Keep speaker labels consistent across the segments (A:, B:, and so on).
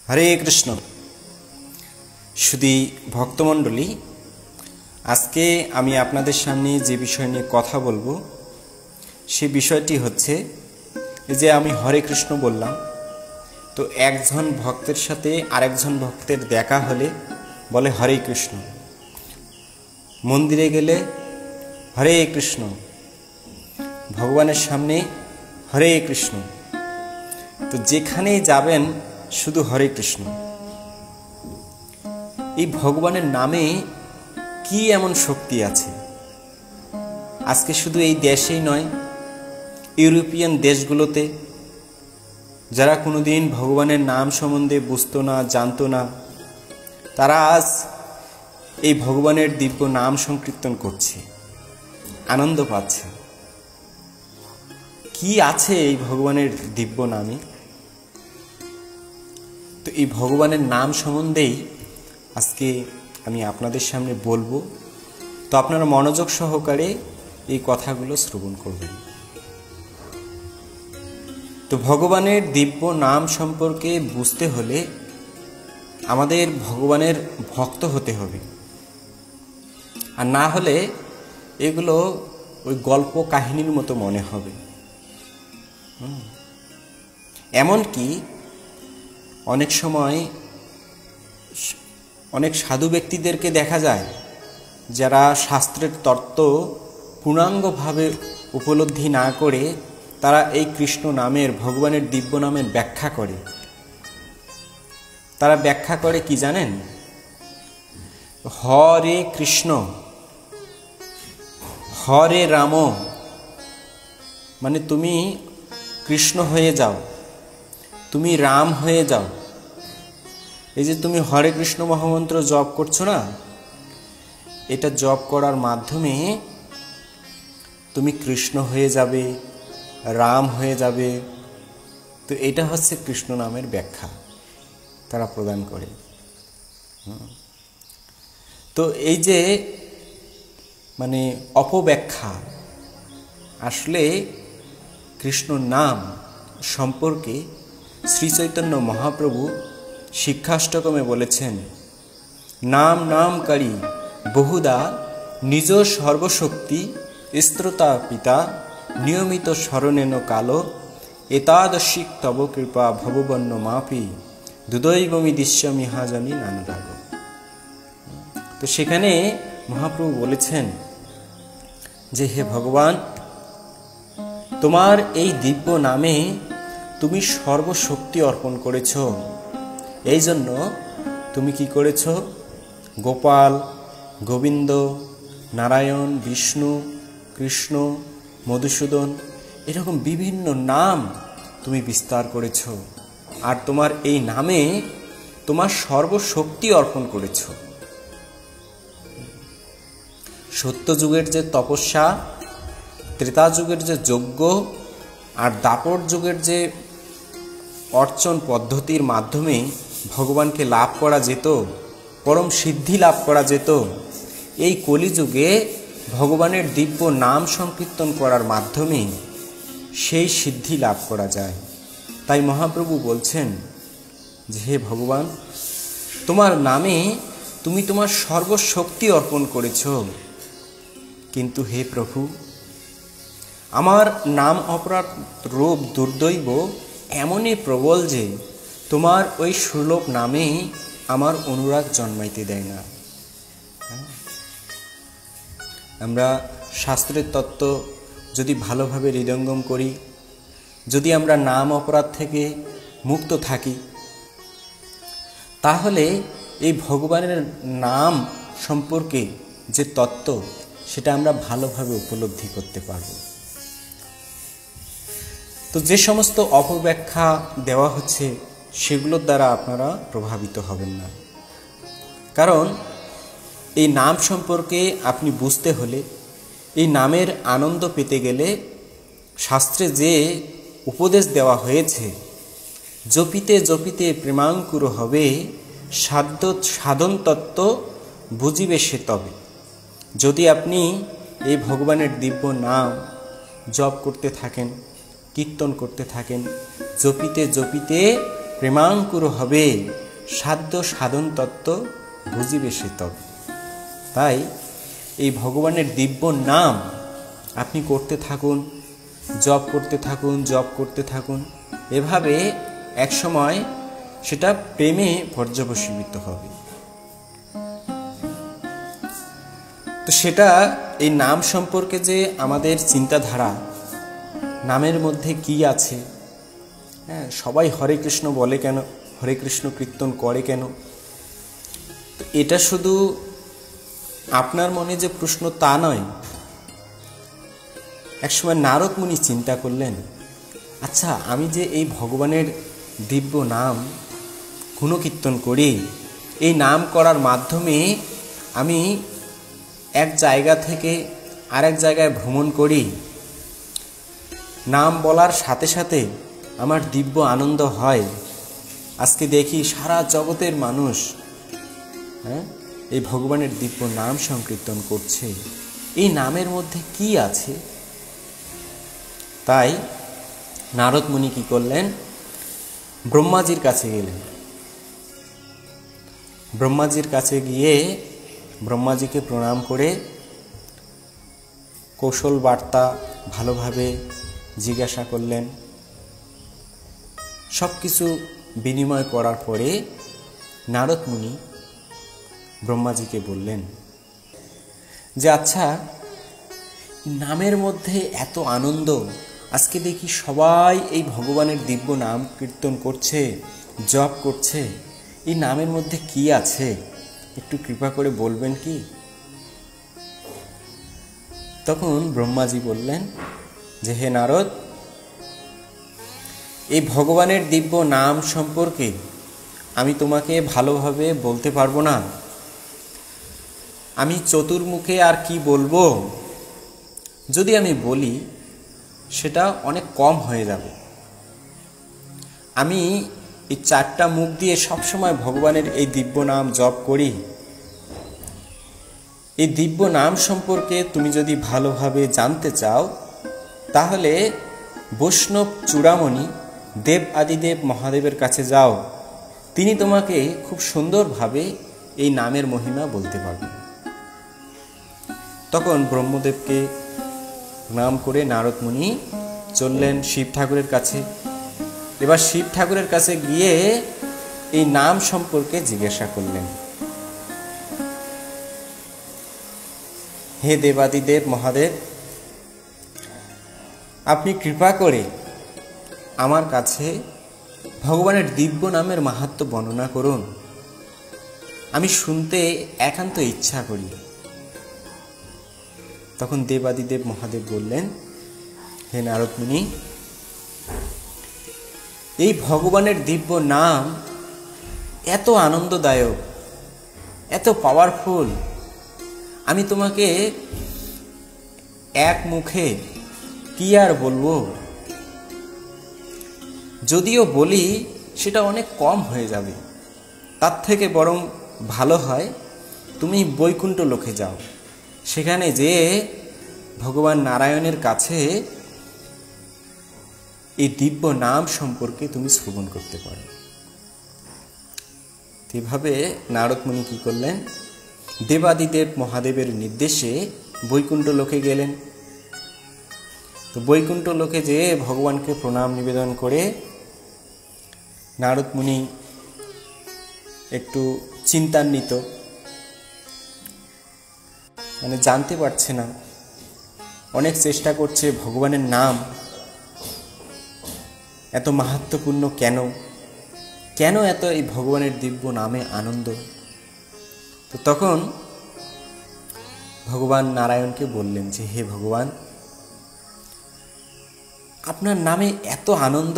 A: হরে কৃষ্ণ। শুধু ভক্তমণ্ডলী, আজকে আমি আপনাদের সামনে যে বিষয় নিয়ে কথা বলবো সে বিষয়টি হচ্ছে যে আমি হরে কৃষ্ণ বললাম, তো একজন ভক্তের সাথে আরেকজন ভক্তের দেখা হলে বলে হরে কৃষ্ণ, মন্দিরে গেলে হরে কৃষ্ণ, ভগবানের সামনে হরে কৃষ্ণ, তো যেখানেই যাবেন শুধু হরে কৃষ্ণ। এই ভগবানের নামে কি এমন শক্তি আছে? আজকে শুধু এই দেশেই নয়, ইউরোপিয়ান দেশগুলোতে যারা কোনোদিন ভগবানের নাম সম্বন্ধে বুঝতো না, জানতো না, তারা আজ এই ভগবানের দিব্য নাম সংকীর্তন করছে, আনন্দ পাচ্ছে। কি আছে এই ভগবানের দিব্য নামে? তো এই ভগবানের নাম সম্বন্ধেই আজকে আমি আপনাদের সামনে বলবো, তো আপনারা মনোযোগ সহকারে এই কথাগুলো শ্রবণ করবেন। তো ভগবানের দিব্য নাম সম্পর্কে বুঝতে হলে আমাদের ভগবানের ভক্ত হতে হবে, আর না হলে এগুলো ওই গল্প কাহিনীর মতো মনে হবে। এমনকি অনেক সময় অনেক সাধু ব্যক্তিদেরকে দেখা যায় যারা শাস্ত্রের তত্ত্ব পূর্ণাঙ্গভাবে উপলব্ধি না করে তারা এই কৃষ্ণ নামের, ভগবানের দিব্য নামের ব্যাখ্যা করে। তারা ব্যাখ্যা করে কি জানেন? হরে কৃষ্ণ, হরে রাম, মানে তুমি কৃষ্ণ হয়ে যাও, তুমি রাম হয়ে যাও। এই যে তুমি হরে কৃষ্ণ মহামন্ত্র জপ করছো না, এটা জপ করার মাধ্যমে তুমি কৃষ্ণ হয়ে যাবে, রাম হয়ে যাবে। তো এটা হচ্ছে কৃষ্ণ নামের ব্যাখ্যা তারা প্রদান করে। তো এই যে মানে অপব্যাখ্যা, আসলে কৃষ্ণ নাম সম্পর্কে শ্রী চৈতন্য মহাপ্রভু শিক্ষাষ্টকমে বলেছেন, নাম নামকারী বহুদা নিজ সর্বশক্তি স্ত্রোতা পিতা নিয়মিত স্মরণেন কালো এতাদশিক তব কৃপা ভববন্ন মাপি দুদৈবমি দৃশ্যমি হাজানি নানুরাগ। তো সেখানে মহাপ্রভু বলেছেন যে হে ভগবান, তোমার এই দিব্য নামে তুমি সর্বশক্তি অর্পণ করেছ। এই জন্য তুমি কি করেছ? গোপাল, গোবিন্দ, নারায়ণ, বিষ্ণু, কৃষ্ণ, মধুসূদন, এরকম বিভিন্ন নাম তুমি বিস্তার করেছ, আর তোমার এই নামে তোমার সর্বশক্তি অর্পণ করেছ। সত্যযুগের যে তপস্যা, ত্রেতা যুগের যে যজ্ঞ, আর দ্বাপর যুগের যে অর্চন পদ্ধতির মাধ্যমে ভগবানকে লাভ করা যেত, পরম সিদ্ধি লাভ করা যেত, এই কলিযুগে ভগবানের দিব্য নাম সংকীর্তন করার মাধ্যমে সেই সিদ্ধি লাভ করা যায়। তাই মহাপ্রভু বলছেন যে হে ভগবান, তোমার নামে তুমি তোমার সর্বশক্তি অর্পণ করেছ, কিন্তু হে প্রভু, আমার নাম অপরাধ রূপ দুর্দৈব এমনই প্রবল যে তোমার ওই সুলভ নামে আমার অনুরাগ জন্মাইতে দেয় না। আমরা শাস্ত্রের তত্ত্ব যদি ভালোভাবে হৃদয়ঙ্গম করি, যদি আমরা নাম অপরাধ থেকে মুক্ত থাকি, তাহলে এই ভগবানের নাম সম্পর্কে যে তত্ত্ব সেটা আমরা ভালোভাবে উপলব্ধি করতে পারব। তো যে সমস্ত অপব্যাখ্যা দেওয়া হচ্ছে সেগুলোর দ্বারা আপনারা প্রভাবিত হবেন না, কারণ এই নাম সম্পর্কে আপনি বুঝতে হলে, এই নামের আনন্দ পেতে গেলে শাস্ত্রে যে উপদেশ দেওয়া হয়েছে, জপিতে জপিতে প্রেমাঙ্কুর হবে সাধন তত্ত্ব বুঝিবে সে তবে। যদি আপনি এই ভগবানের দিব্য নাম জপ করতে থাকেন, কীর্তন করতে থাকেন, জপিতে জপিতে প্রেমাঙ্কুর হবে, সাধ্য সাধন তত্ত্ব বুঝিবে সে তবে। তাই এই ভগবানের দিব্য নাম আপনি করতে থাকুন, জপ করতে থাকুন। এভাবে এক সময় সেটা প্রেমে পর্যবসীভূত হবে। তো সেটা এই নাম সম্পর্কে যে আমাদের চিন্তাধারা, নামের মধ্যে কি আছে, হ্যাঁ, সবাই হরে কৃষ্ণ বলে কেন, হরে কৃষ্ণ কীর্তন করে কেন, তো এটা শুধু আপনার মনে যে প্রশ্ন তা নয়। একসময় নারদ মুনি চিন্তা করলেন, আচ্ছা আমি যে এই ভগবানের দিব্য নাম গুণকীর্তন করি, এই নাম করার মাধ্যমে আমি এক জায়গা থেকে আরেক জায়গায় ভ্রমণ করি, নাম বলার সাথে সাথে আমার দিব্য আনন্দ হয়। আজকে দেখি সারা জগতের মানুষ এই ভগবানের দিব্য নাম সংকীর্তন করছে, এই নামের মধ্যে কি আছে? তাই নারদ মুনি কি করলেন, ব্রহ্মাজির কাছে গেলেন। ব্রহ্মাজির কাছে গিয়ে ব্রহ্মাজিকে প্রণাম করে কৌশল বার্তা ভালোভাবে জিজ্ঞাসা করলেন। সব কিছু বিনিময় করার পরে নারদ মুনি ব্রহ্মাজিকে বললেন যে আচ্ছা, নামের মধ্যে এত আনন্দ, আজকে দেখি সবাই এই ভগবানের দিব্য নাম কীর্তন করছে, জপ করছে, এই নামের মধ্যে কি আছে একটু কৃপা করে বলবেন কি? তখন ব্রহ্মাজি বললেন যে হে নারদ, এই ভগবানের দিব্য নাম সম্পর্কে আমি তোমাকে ভালোভাবে বলতে পারবো না। আমি চতুর্মুখে আর কি বলবো, যদি আমি বলি সেটা অনেক কম হয়ে যাবে। আমি এই 4টা মুখ দিয়ে সবসময় ভগবানের এই দিব্য নাম জপ করি। এই দিব্য নাম সম্পর্কে তুমি যদি ভালোভাবে জানতে চাও, তাহলে বৈষ্ণব চূড়ামণি দেব আদিদেব মহাদেবের কাছে যাও, তিনি তোমাকে খুব সুন্দরভাবে এই নামের মহিমা বলতে পারবেন। তখন ব্রহ্মদেবকে নাম করে নারদ মুনি চললেন শিব ঠাকুরের কাছে। এবার শিব ঠাকুরের কাছে গিয়ে এই নাম সম্পর্কে জিজ্ঞাসা করলেন, হে দেবাদিদেব মহাদেব, আপনি কৃপা করে আমার কাছে ভগবানের দিব্য নামের মাহাত্ম্য বর্ণনা করুন, আমি শুনতে একান্ত ইচ্ছা করি। তখন দেবাদিদেব মহাদেব বললেন, হে নারদ মুনি, এই ভগবানের দিব্য নাম এত আনন্দদায়ক, এত পাওয়ারফুল, আমি তোমাকে এক মুখে কি আর বলবো, যদিও বলি সেটা অনেক কম হয়ে যাবে। তার থেকে বরং ভালো হয় তুমি বৈকুণ্ঠ লোকে যাও, সেখানে যেয়ে ভগবান নারায়ণের কাছে এই দিব্য নাম সম্পর্কে তুমি শ্রবণ করতে পারো। এভাবে নারদ মুনি কি করলেন, দেবাদিদেব মহাদেবের নির্দেশে বৈকুণ্ঠ লোকে গেলেন। তো বৈকুণ্ঠ লোকে যেয়ে ভগবানকে প্রণাম নিবেদন করে নারদ মুনি একটু চিন্তান্বিত, মানে জানতে পারছে না, অনেক চেষ্টা করছে ভগবানের নাম এত মাহাত্ম্যপূর্ণ কেন, কেন এত এই ভগবানের দিব্য নামে আনন্দ। তো তখন ভগবান নারায়ণকে বললেন যে হে ভগবান, আপনার নামে এত আনন্দ,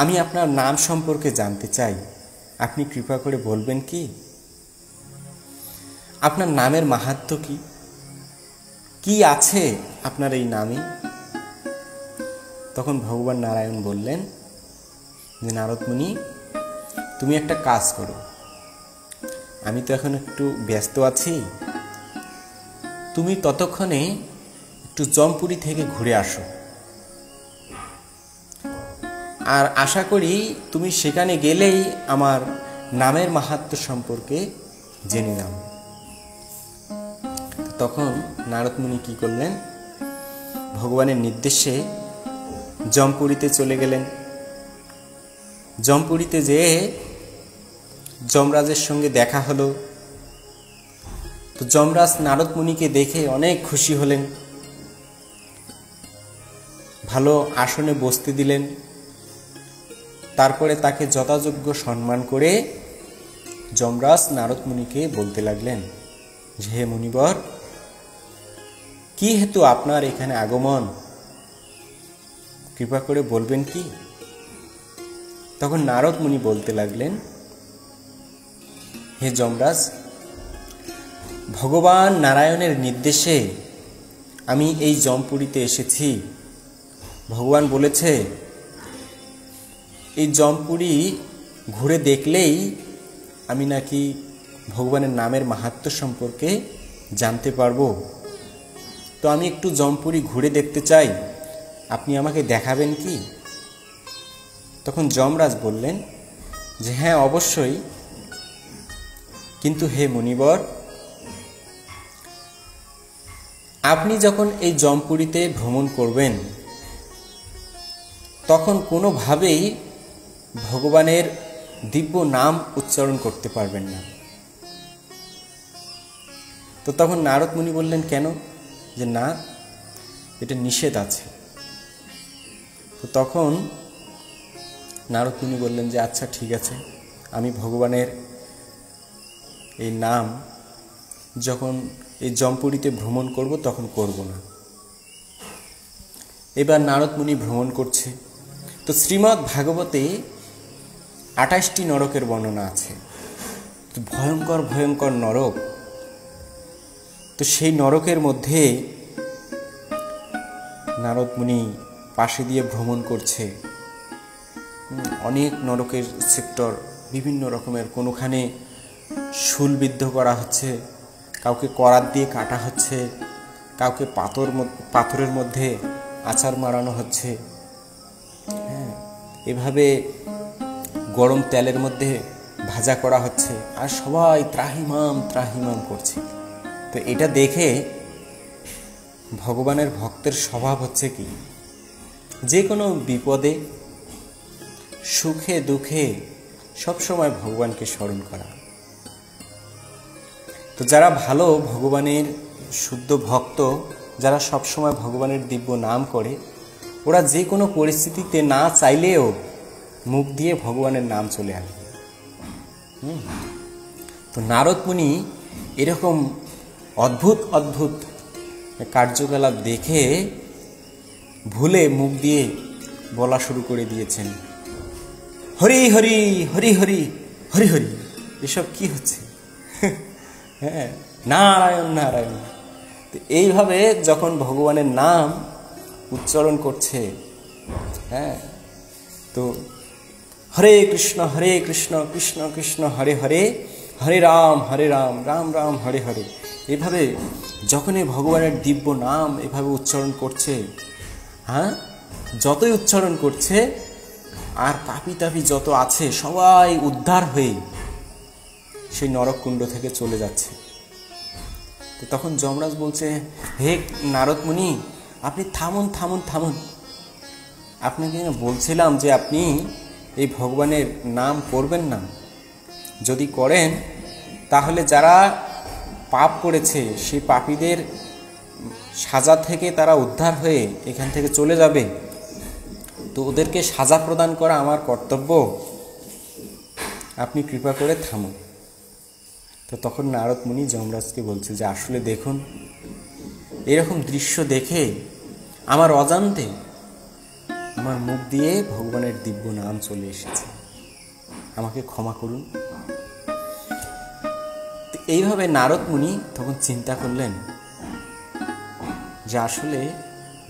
A: আমি আপনার নাম সম্পর্কে জানতে চাই, আপনি কৃপা করে বলবেন কি আপনার নামের মাহাত্ম্য কি, কি আছে আপনার এই নামে? তখন ভগবান নারায়ণ বললেন যে নারদ মুনি, তুমি একটা কাজ করো, আমি তো এখন একটু ব্যস্ত আছি, তুমি ততক্ষণে একটু জমপুরি থেকে ঘুরে আসো, আর আশা করি তুমি সেখানে গেলেই আমার নামের মাহাত্ম্য সম্পর্কে জেনে নাও। তখন নারদ মুনি কি করলেন, ভগবানের নির্দেশে জমপুরীতে চলে গেলেন। জমপুরীতে যেয়ে যমরাজের সঙ্গে দেখা হলো। তো যমরাজ নারদ মুনিকে দেখে অনেক খুশি হলেন, ভালো আসনে বসতে দিলেন। তারপরে তাকে যথাযোগ্য সম্মান করে যমরাজ নারদ মুনিকে বলতে লাগলেন যে, হে মুনিবর, কি হেতু আপনার এখানে আগমন, কৃপা করে বলবেন কি? তখন নারদ মুনি বলতে লাগলেন, হে যমরাজ, ভগবান নারায়ণের নির্দেশে আমি এই জমপুরীতে এসেছি। ভগবান বলেছে এই জমপুরী ঘুরে দেখলেই আমি নাকি ভগবানের নামের মাহাত্ম্য সম্পর্কে জানতে পারবো। তো আমি একটু জমপুরী ঘুরে দেখতে চাই, আপনি আমাকে দেখাবেন কি? তখন যমরাজ বললেন যে, হ্যাঁ অবশ্যই, কিন্তু হে মুনিবর, আপনি যখন এই জমপুরীতে ভ্রমণ করবেন তখন কোনোভাবেই ভগবানের দিব্য নাম উচ্চারণ করতে পারবেন না। তো তখন নারদ মুনি বললেন, কেন? যে না, এটা নিষেধ আছে। তো তখন নারদ মুনি বললেন যে আচ্ছা ঠিক আছে, আমি ভগবানের এই নাম যখন এই জমপুরীতে ভ্রমণ করব তখন করব না। এবার নারদ মুনি ভ্রমণ করছে। তো শ্রীমদ্ ভাগবতে 28টি নরকের বর্ণনা আছে। তো ভয়ঙ্কর ভয়ঙ্কর নরক। তো সেই নরকের মধ্যে নারদ মুনি পাশে দিয়ে ভ্রমণ করছে। অনেক নরকের সেক্টর, বিভিন্ন রকমের, কোনোখানে শূলবিদ্ধ করা হচ্ছে, কাউকে করাত দিয়ে কাটা হচ্ছে, কাউকে পাথরের মধ্যে আচার মারানো হচ্ছে, হ্যাঁ, এভাবে গরম তেলের মধ্যে ভাজা করা হচ্ছে, আর সবাই ত্রাহিমাম ত্রাহিমাম করছে। তো এটা দেখে ভগবানের ভক্তের স্বভাব হচ্ছে কি, যে কোনো বিপদে সুখে দুঃখে সবসময় ভগবানকে স্মরণ করা। তো যারা ভালো ভগবানের শুদ্ধ ভক্ত, যারা সবসময় ভগবানের দিব্য নাম করে, ওরা যে কোনো পরিস্থিতিতে না চাইলেও মুখ দিয়ে ভগবানের নাম চলে আসবে। তো নারদ মুনি এরকম অদ্ভুত অদ্ভুত কার্যকলাপ দেখে ভুলে মুখ দিয়ে বলা শুরু করে দিয়েছেন, হরি হরি হরি হরি হরি হরি। এসব কি হচ্ছে? হ্যাঁ, নারায়ণ নারায়ণ। তো এইভাবে যখন ভগবানের নাম উচ্চারণ করছে, হ্যাঁ, তো হরে কৃষ্ণ কৃষ্ণ কৃষ্ণ হরে হরে, হরে রাম রাম রাম হরে হরে, এভাবে যখনই ভগবানের দিব্য নাম এভাবে উচ্চারণ করছে, হ্যাঁ, যতই উচ্চারণ করছে আর পাপি তাপি যত আছে সবাই উদ্ধার হয়ে সেই নরককুণ্ড থেকে চলে যাচ্ছে। তো তখন যমরাজ বলছে, হে নারদ মুনি, আপনি থামুন থামুন থামুন, আপনাকে বলছিলাম যে আপনি এই ভগবানের নাম করবেন না। যদি করেন তাহলে যারা পাপ করেছে সেই পাপীদের সাজা থেকে তারা উদ্ধার হয়ে এখান থেকে চলে যাবে। তো ওদেরকে সাজা প্রদান করা আমার কর্তব্য, আপনি কৃপা করে থামুন। তো তখন নারদ মুনি যমরাজকে বলছে যে আসলে দেখুন, এরকম দৃশ্য দেখে আমার অজান্তে আমার মুখ দিয়ে ভগবানের দিব্য নাম চলে এসেছে, আমাকে ক্ষমা করুন। এইভাবে নারদ মুনি তখন চিন্তা করলেন যে আসলে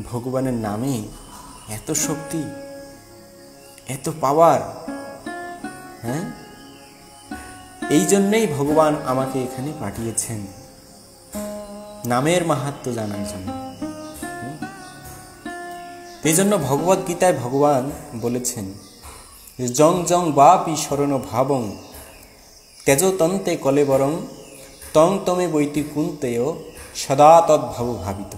A: ভগবানের নামে এত শক্তি, এত পাওয়ার, হ্যাঁ, এই জন্যই ভগবান আমাকে এখানে পাঠিয়েছেন, নামের মাহাত্ম্য জানার জন্য। এই জন্য ভগবদ্গীতায় ভগবান বলেছেন জং জং বাপি শরণ ভাবং তেজতন্তে কলেবরং তং তমে বৈতি কুন্তেয় সদা তদ্ভাব ভাবিত।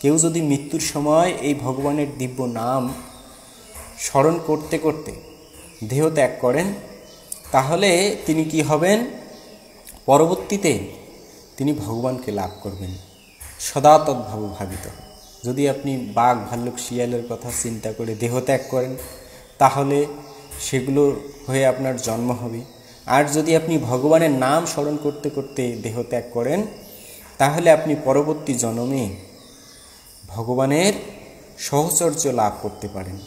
A: কেউ যদি মৃত্যুর সময় এই ভগবানের দিব্য নাম স্মরণ করতে করতে দেহ ত্যাগ করেন, তাহলে তিনি কি হবেন? পরবর্তীতে তিনি ভগবানকে লাভ করবেন, সদা তদ্ভাব ভাবিত। যদি আপনি বাঘ ভাল্লুক শিয়ালের কথা চিন্তা করে দেহ ত্যাগ করেন, তাহলে সেগুলো হয়ে আপনার জন্ম হবে। আর যদি আপনি ভগবানের নাম স্মরণ করতে করতে দেহ ত্যাগ করেন, তাহলে আপনি পরবর্তী জন্মে ভগবানের সহচর্য লাভ করতে পারেন,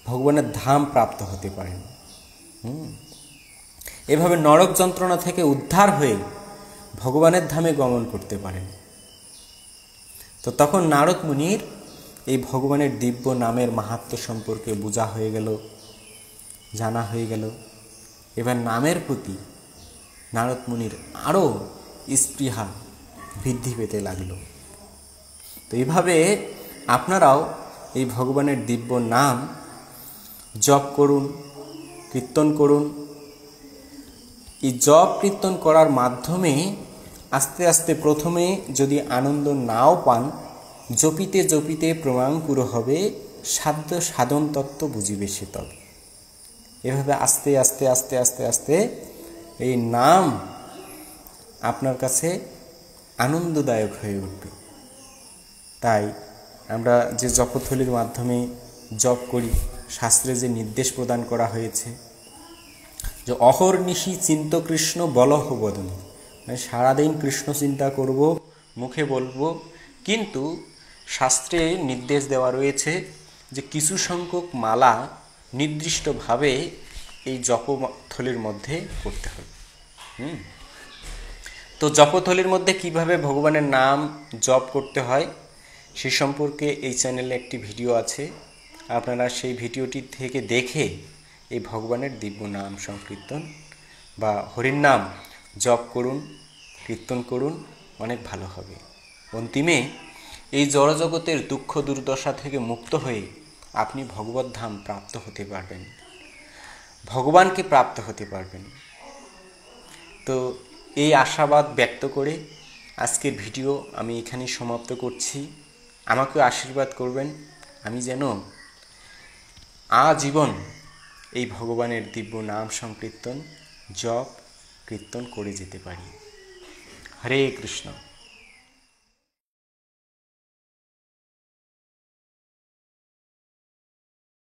A: ভগবানের ধাম প্রাপ্ত হতে পারেন। এভাবে নরক যন্ত্রণা থেকে উদ্ধার হয়ে ভগবানের ধামে গমন করতে পারেন। তো তখন নারদ মুনির এই ভগবানের দিব্য নামের মাহাত্ম্য সম্পর্কে বোঝা হয়ে গেল, জানা হয়ে গেল। এবার নামের প্রতি নারদ মুনির আরও স্পৃহা বৃদ্ধি পেতে লাগলো। তো এইভাবে আপনারাও এই ভগবানের দিব্য নাম জপ করুন, কীর্তন করুন। এই জপ কীর্তন করার মাধ্যমে আস্তে আস্তে প্রথমে যদি আনন্দ নাও পান, জপিতে জপিতে প্রমাঙ্কুর হবে, সাধ্য সাধন তত্ত্ব বুঝিবে সে তবে। এভাবে আস্তে আস্তে আস্তে আস্তে আস্তে এই নাম আপনার কাছে আনন্দদায়ক হয়ে উঠবে। তাই আমরা যে জপথলির মাধ্যমে জপ করি, শাস্ত্রে যে নির্দেশ প্রদান করা হয়েছে যে অহর্নিশি চিন্ত কৃষ্ণ বলহ বদনে, মানে সারাদিন কৃষ্ণ চিন্তা করব, মুখে বলবো, কিন্তু শাস্ত্রে নির্দেশ দেওয়া রয়েছে যে কিছু সংখ্যক মালা নির্দিষ্টভাবে এই জপথলির মধ্যে করতে হবে। তো জপথলির মধ্যে কিভাবে ভগবানের নাম জপ করতে হয় সে সম্পর্কে এই চ্যানেলে একটি ভিডিও আছে, আপনারা সেই ভিডিওটি থেকে দেখে এই ভগবানের দিব্য নাম সংকীর্তন বা হরির নাম জপ করুন, কীর্তন করুন, অনেক ভালো হবে। অন্তিমে এই জড়জগতের দুঃখ দুর্দশা থেকে মুক্ত হয়ে আপনি ভগবত ধাম প্রাপ্ত হতে পারবেন, ভগবানকে প্রাপ্ত হতে পারবেন। তো এই আশাবাদ ব্যক্ত করে আজকের ভিডিও আমি এখানেই সমাপ্ত করছি। আমাকে আশীর্বাদ করবেন, আমি যেন আজীবন এই ভগবানের দিব্য নাম সংকীর্তন জপ কীর্তন করে যেতে পারি। হরে কৃষ্ণ।